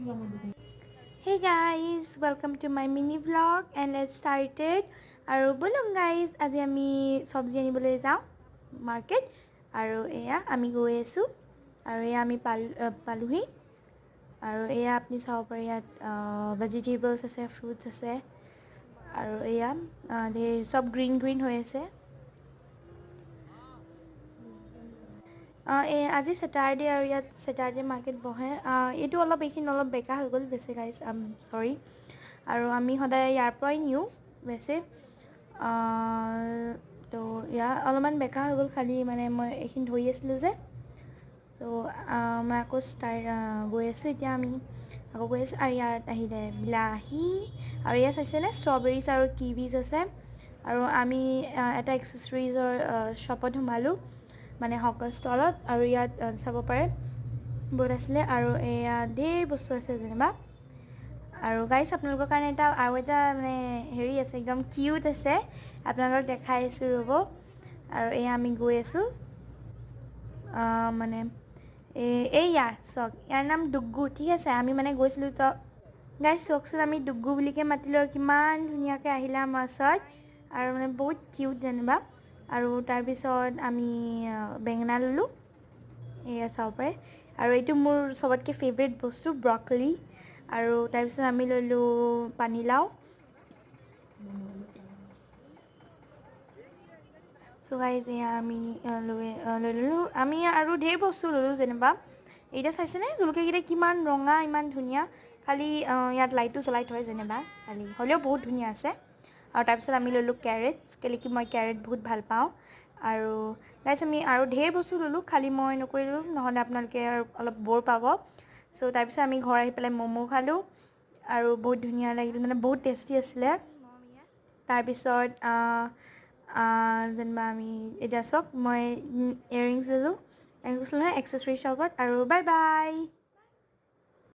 Hey guys, welcome to my mini vlog and let's start it. আৰু বলুন guys, আজি আমি সবজি আনিবলৈ যাওঁ মাৰ্কেট আৰু এয়া আমি গৈ আছো আৰু এয়া আমি পালুহি আৰু এয়া আপুনি চাব পাৰে ইয়াত ভেজিটেবলছ আছে ফ্ৰুটছ আছে আৰু এয়া সব গ্ৰীণ হৈ আছে আজি স্যাটাৰডে আৰু ইয়াত স্যাটাৰডে মাৰ্কেট বহে এইটো এইখিনি অলপ বেকা হৈ গ'ল বেছি গাইজ সৰি আৰু আমি সদায় ইয়াৰ পৰাই নিওঁ বেছি তো ইয়াৰ অলপমান বেকা হৈ গ'ল খালি মানে মই এইখিনি ধৰি আছিলোঁ যে চ' মই আকৌ গৈ আছোঁ এতিয়া আমি আকৌ গৈ আছোঁ আৰু ইয়াত আহিলে বিলাহী আৰু ইয়াত চাইছেনে ষ্ট্ৰবেৰিজ আৰু কিৱিজ আছে আৰু আমি এটা এক্সেছৰিজৰ শ্বপত সোমালোঁ মানে হকাৰ ষ্টলত আৰু ইয়াত চাব পাৰে বহুত আছিলে আৰু এয়া ঢেৰ বস্তু আছে যেনিবা আৰু গাইজ আপোনালোকৰ কাৰণে আৰু এটা মানে হেৰি আছে একদম কিউট আছে আপোনালোকক দেখাই আছোঁ ৰ'ব আৰু এয়া আমি গৈ আছোঁ মানে এইয়া চাওক ইয়াৰ নাম ডুগ্গু ঠিক আছে আমি মানে গৈছিলোঁ তো গাইজ চাওকচোন আমি ডুগ্গু বুলিকৈ মাতিলোঁ আৰু কিমান ধুনীয়াকৈ আহিলে আমাৰ ওচৰত আৰু মানে বহুত কিউট যেনিবা আৰু তাৰপিছত আমি বেঙেনা ল'লোঁ এয়া চাব পাৰে আৰু এইটো মোৰ সবতকৈ ফেভৰেট বস্তু ব্ৰকলি আৰু তাৰপিছত আমি ল'লোঁ পানীলাও চ' গাইজ এয়া আমি ল'লোঁ আমি আৰু ঢেৰ বস্তু ল'লোঁ যেনিবা এতিয়া চাইছেনে জলকীয়াকেইটা কিমান ৰঙা ইমান ধুনীয়া খালি ইয়াত লাইটটো জ্বলাই থয় যেনিবা খালি হ'লেও বহুত ধুনীয়া আছে আৰু তাৰপিছত আমি ল'লোঁ কেৰেট কেলৈ কি মই কেৰেট বহুত ভাল পাওঁ আৰু গাইজ আমি আৰু ঢেৰ বস্তু ল'লোঁ খালি মই নকৰিলোঁ নহ'লে আপোনালোকে আৰু অলপ ব'ৰ পাব চ' তাৰপিছত আমি ঘৰ আহি পেলাই ম'ম' খালোঁ আৰু বহুত ধুনীয়া লাগিল মানে বহুত টেষ্টি আছিলে তাৰপিছত যেনিবা আমি এতিয়া চাওক মই ইয়েৰিংছ ল'লোঁ এক্সেছৰিজ শ্বপত আৰু বাই বাই